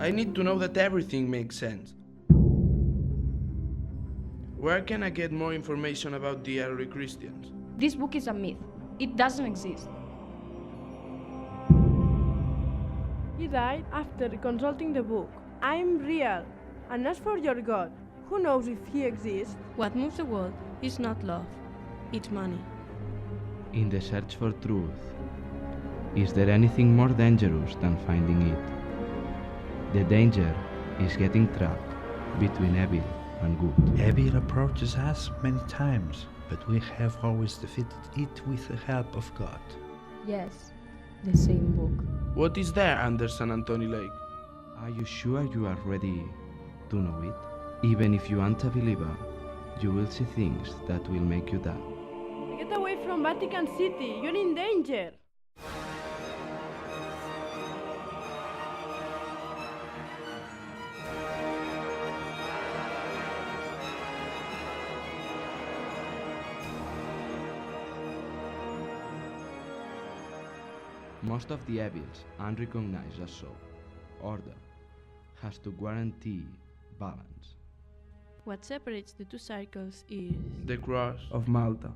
I need to know that everything makes sense. Where can I get more information about the early Christians? This book is a myth. It doesn't exist. He died after consulting the book. I'm real. And as for your God, who knows if he exists? What moves the world is not love, it's money. In the search for truth, is there anything more dangerous than finding it? The danger is getting trapped between evil and good. Evil approaches us many times, but we have always defeated it with the help of God. Yes, the same book. What is there under San Antonio Lake? Are you sure you are ready to know it? Even if you aren't a believer, you will see things that will make you doubt. Get away from Vatican City. You're in danger. Most of the evils unrecognized as so. Order has to guarantee balance. What separates the two circles is The Cross of Malta.